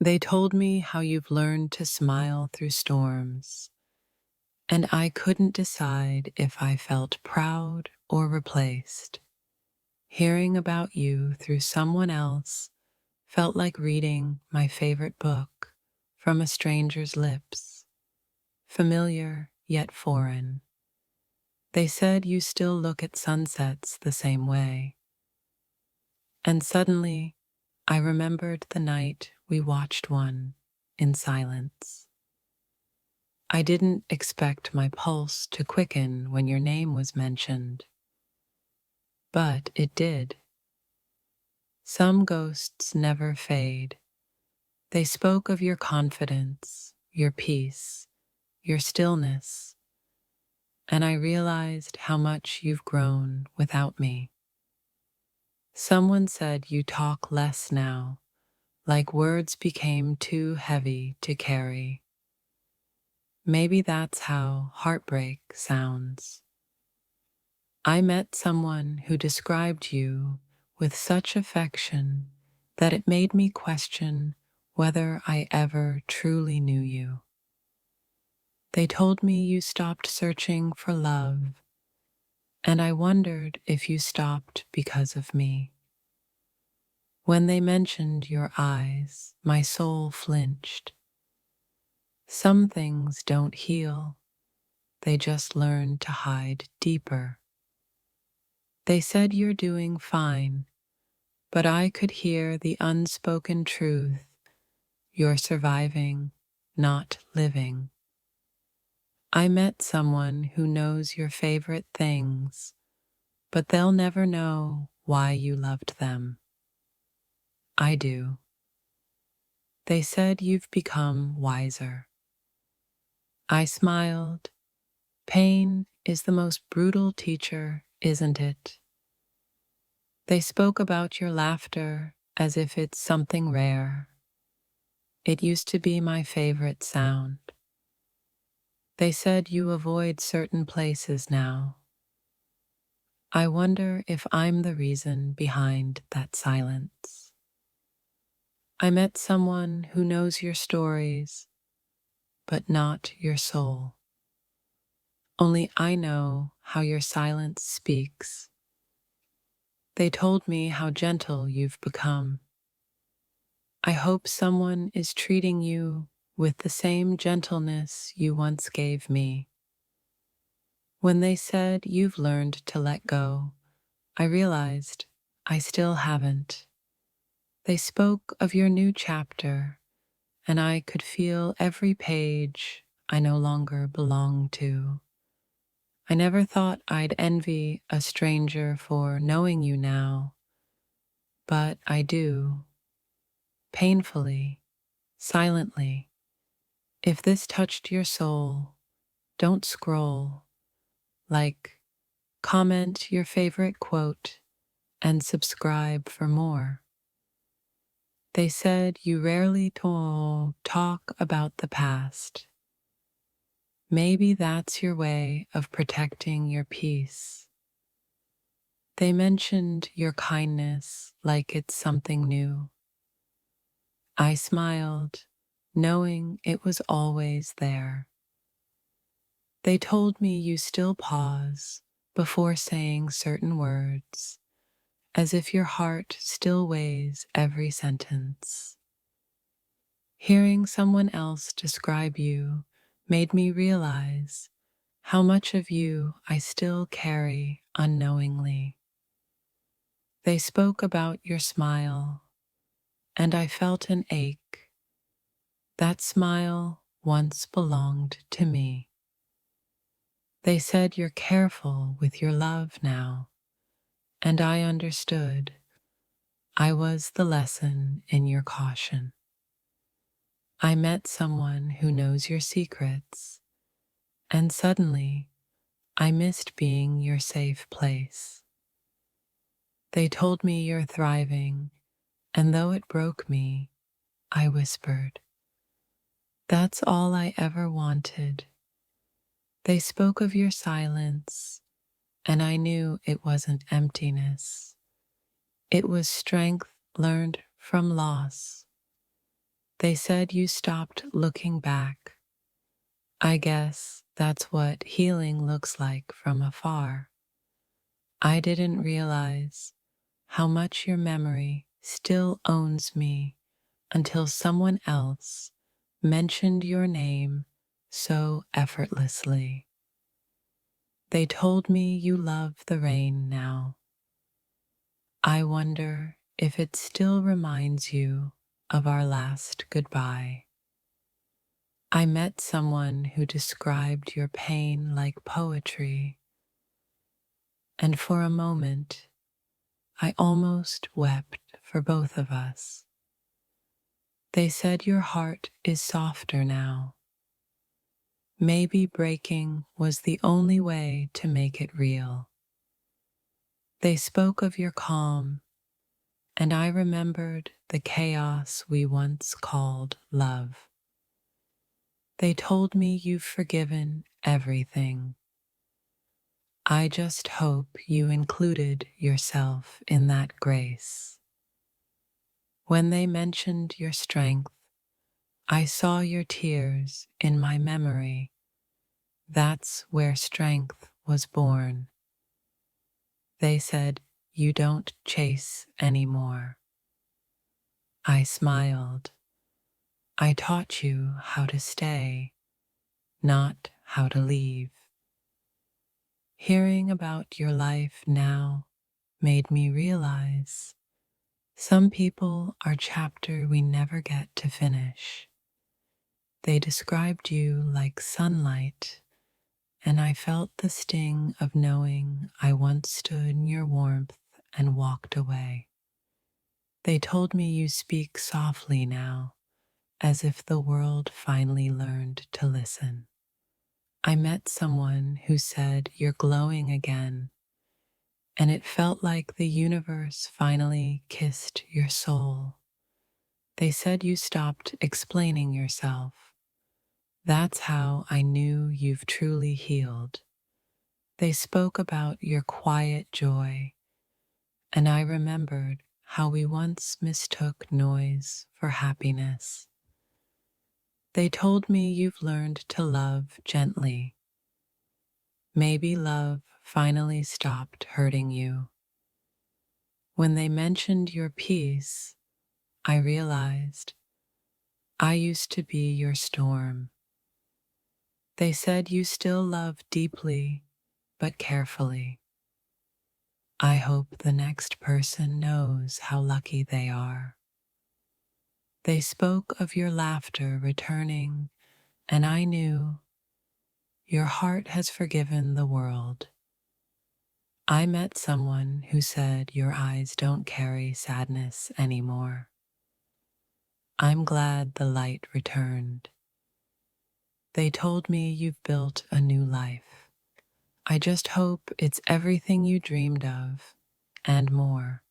They told me how you've learned to smile through storms, and I couldn't decide if I felt proud or replaced. Hearing about you through someone else felt like reading my favorite book from a stranger's lips, familiar yet foreign. They said you still look at sunsets the same way. And suddenly, I remembered the night we watched one in silence. I didn't expect my pulse to quicken when your name was mentioned, but it did. Some ghosts never fade. They spoke of your confidence, your peace, your stillness, and I realized how much you've grown without me. Someone said you talk less now, like words became too heavy to carry. Maybe that's how heartbreak sounds. I met someone who described you with such affection that it made me question whether I ever truly knew you. They told me you stopped searching for love, and I wondered if you stopped because of me. When they mentioned your eyes, my soul flinched. Some things don't heal, they just learn to hide deeper. They said you're doing fine, but I could hear the unspoken truth. You're surviving, not living. I met someone who knows your favorite things, but they'll never know why you loved them. I do. They said you've become wiser. I smiled. Pain is the most brutal teacher, isn't it? They spoke about your laughter as if it's something rare. It used to be my favorite sound. They said you avoid certain places now. I wonder if I'm the reason behind that silence. I met someone who knows your stories, but not your soul. Only I know how your silence speaks. They told me how gentle you've become. I hope someone is treating you with the same gentleness you once gave me. When they said you've learned to let go, I realized I still haven't. They spoke of your new chapter, and I could feel every page I no longer belong to. I never thought I'd envy a stranger for knowing you now, but I do. Painfully, silently. If this touched your soul, don't scroll. Like, comment your favorite quote and subscribe for more. They said you rarely talk about the past. Maybe that's your way of protecting your peace. They mentioned your kindness like it's something new. I smiled, knowing it was always there. They told me you still pause before saying certain words, as if your heart still weighs every sentence. Hearing someone else describe you made me realize how much of you I still carry unknowingly. They spoke about your smile, and I felt an ache. That smile once belonged to me. They said you're careful with your love now, and I understood. I was the lesson in your caution. I met someone who knows your secrets, and suddenly I missed being your safe place. They told me you're thriving, and though it broke me, I whispered, "That's all I ever wanted." They spoke of your silence, and I knew it wasn't emptiness. It was strength learned from loss. They said you stopped looking back. I guess that's what healing looks like from afar. I didn't realize how much your memory still owns me until someone else mentioned your name so effortlessly. They told me you love the rain now. I wonder if it still reminds you of our last goodbye. I met someone who described your pain like poetry, and for a moment I almost wept for both of us. They said your heart is softer now. Maybe breaking was the only way to make it real. They spoke of your calm, and I remembered the chaos we once called love. They told me you've forgiven everything. I just hope you included yourself in that grace. When they mentioned your strength, I saw your tears in my memory. That's where strength was born. They said, you don't chase anymore. I smiled. I taught you how to stay, not how to leave. Hearing about your life now made me realize some people are chapter we never get to finish. They described you like sunlight, and I felt the sting of knowing I once stood in your warmth and walked away. They told me you speak softly now, as if the world finally learned to listen. I met someone who said you're glowing again, and it felt like the universe finally kissed your soul. They said you stopped explaining yourself. That's how I knew you've truly healed. They spoke about your quiet joy, and I remembered how we once mistook noise for happiness. They told me you've learned to love gently. Maybe love finally stopped hurting you. When they mentioned your peace, I realized I used to be your storm. They said you still love deeply, but carefully. I hope the next person knows how lucky they are. They spoke of your laughter returning, and I knew your heart has forgiven the world. I met someone who said your eyes don't carry sadness anymore. I'm glad the light returned. They told me you've built a new life. I just hope it's everything you dreamed of and more.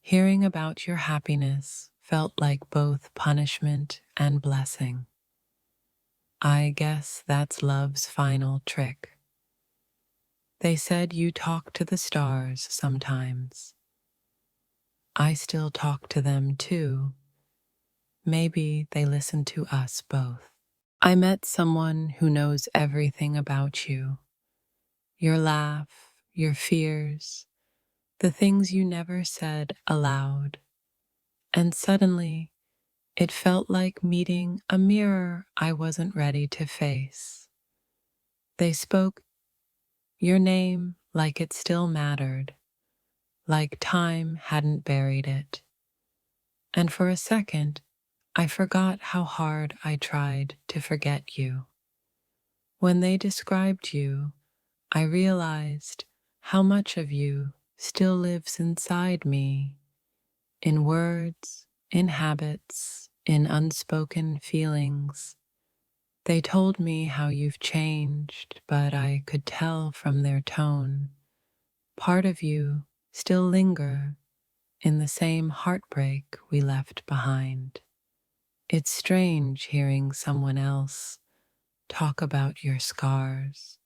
Hearing about your happiness felt like both punishment and blessing. I guess that's love's final trick. They said you talk to the stars sometimes. I still talk to them too. Maybe they listen to us both. I met someone who knows everything about you. Your laugh, your fears, the things you never said aloud. And suddenly, it felt like meeting a mirror I wasn't ready to face. They spoke your name like it still mattered, like time hadn't buried it. And for a second, I forgot how hard I tried to forget you. When they described you, I realized how much of you still lives inside me, in words, in habits, in unspoken feelings. They told me how you've changed, but I could tell from their tone. Part of you still linger in the same heartbreak we left behind. It's strange hearing someone else talk about your scars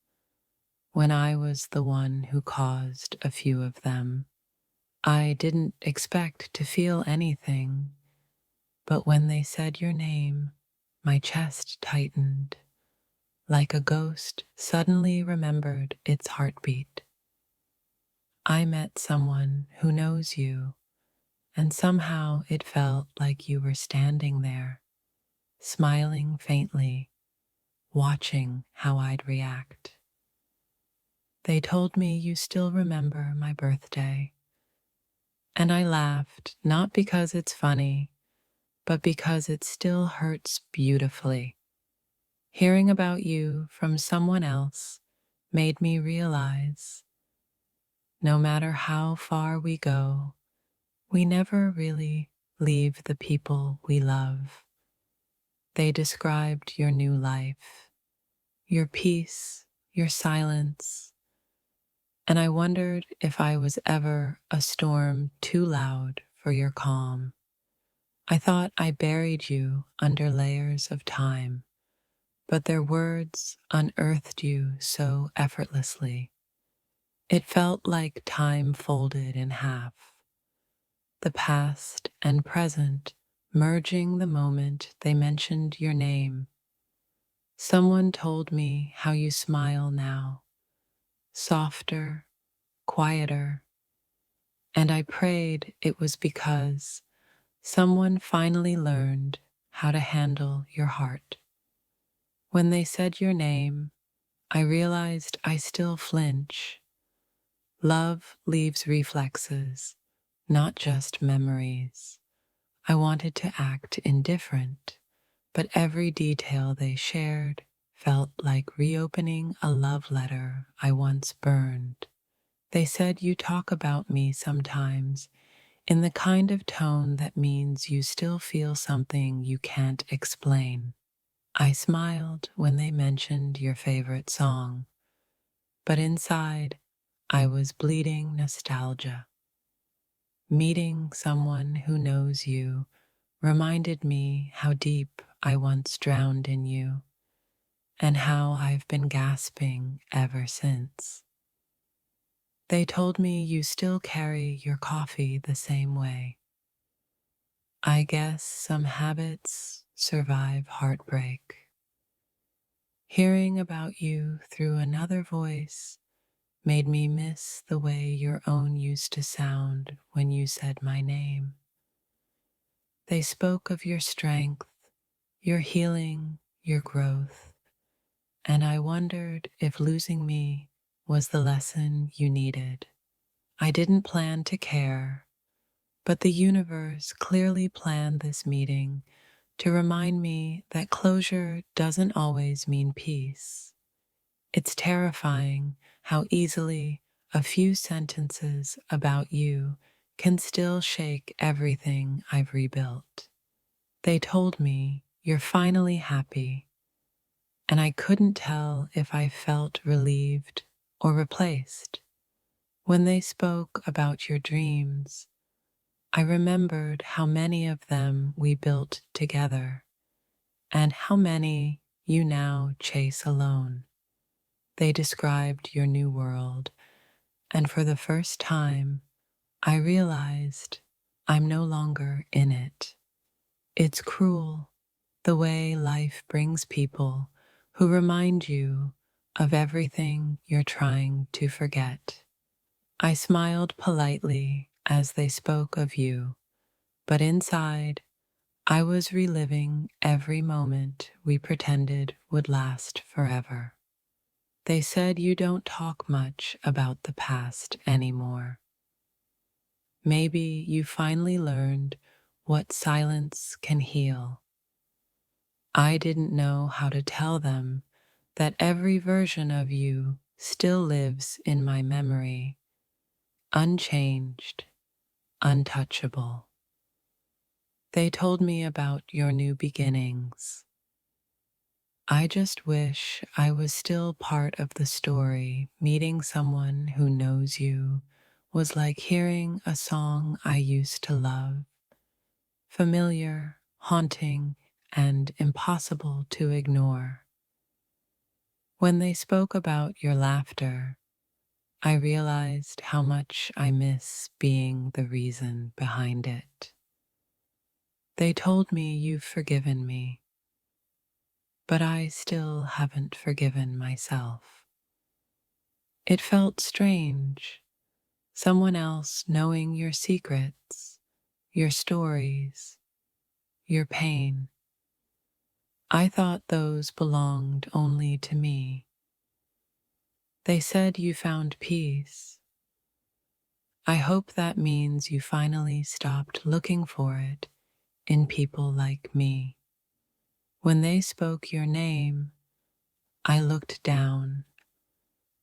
when I was the one who caused a few of them. I didn't expect to feel anything, but when they said your name, my chest tightened, like a ghost suddenly remembered its heartbeat. I met someone who knows you, and somehow it felt like you were standing there, smiling faintly, watching how I'd react. They told me you still remember my birthday, and I laughed, not because it's funny, but because it still hurts beautifully. Hearing about you from someone else made me realize no matter how far we go, we never really leave the people we love. They described your new life, your peace, your silence, and I wondered if I was ever a storm too loud for your calm. I thought I buried you under layers of time, but their words unearthed you so effortlessly. It felt like time folded in half, the past and present merging the moment they mentioned your name. Someone told me how you smile now, softer, quieter, and I prayed it was because someone finally learned how to handle your heart. When they said your name, I realized I still flinch. Love leaves reflexes, not just memories. I wanted to act indifferent, but every detail they shared felt like reopening a love letter I once burned. They said you talk about me sometimes in the kind of tone that means you still feel something you can't explain. I smiled when they mentioned your favorite song, but inside I was bleeding nostalgia. Meeting someone who knows you reminded me how deep I once drowned in you and how I've been gasping ever since. They told me you still carry your coffee the same way. I guess some habits survive heartbreak. Hearing about you through another voice made me miss the way your own used to sound when you said my name. They spoke of your strength, your healing, your growth, and I wondered if losing me was the lesson you needed. I didn't plan to care, but the universe clearly planned this meeting to remind me that closure doesn't always mean peace. It's terrifying how easily a few sentences about you can still shake everything I've rebuilt. They told me you're finally happy, and I couldn't tell if I felt relieved or replaced. When they spoke about your dreams, I remembered how many of them we built together and how many you now chase alone. They described your new world, and for the first time, I realized I'm no longer in it. It's cruel, the way life brings people who remind you of everything you're trying to forget. I smiled politely as they spoke of you, but inside, I was reliving every moment we pretended would last forever. They said you don't talk much about the past anymore. Maybe you finally learned what silence can heal. I didn't know how to tell them that every version of you still lives in my memory, unchanged, untouchable. They told me about your new beginnings. I just wish I was still part of the story. Meeting someone who knows you was like hearing a song I used to love, familiar, haunting, and impossible to ignore. When they spoke about your laughter, I realized how much I miss being the reason behind it. They told me you've forgiven me, but I still haven't forgiven myself. It felt strange, someone else knowing your secrets, your stories, your pain. I thought those belonged only to me. They said you found peace. I hope that means you finally stopped looking for it in people like me. When they spoke your name, I looked down,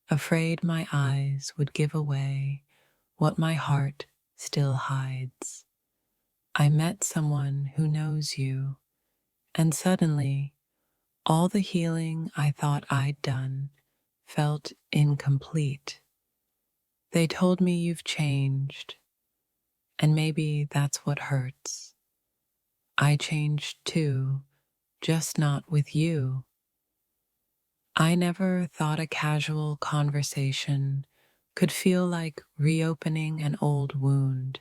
afraid my eyes would give away what my heart still hides. I met someone who knows you, and suddenly, all the healing I thought I'd done felt incomplete. They told me you've changed, and maybe that's what hurts. I changed too, just not with you. I never thought a casual conversation could feel like reopening an old wound.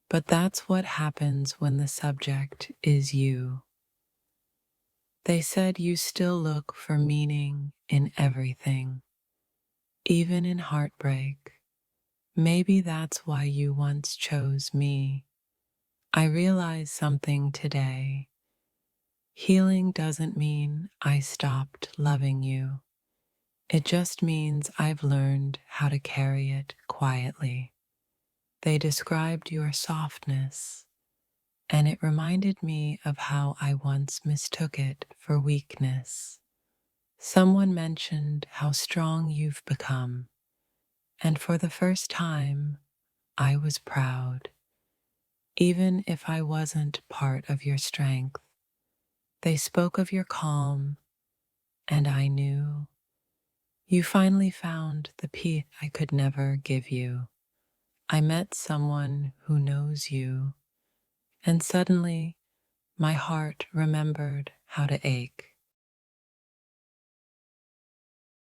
But that's what happens when the subject is you. They said you still look for meaning in everything, even in heartbreak. Maybe that's why you once chose me. I realized something today. Healing doesn't mean I stopped loving you. It just means I've learned how to carry it quietly. They described your softness, and it reminded me of how I once mistook it for weakness. Someone mentioned how strong you've become, and for the first time, I was proud, even if I wasn't part of your strength. They spoke of your calm, and I knew you finally found the peace I could never give you. I met someone who knows you, and suddenly my heart remembered how to ache.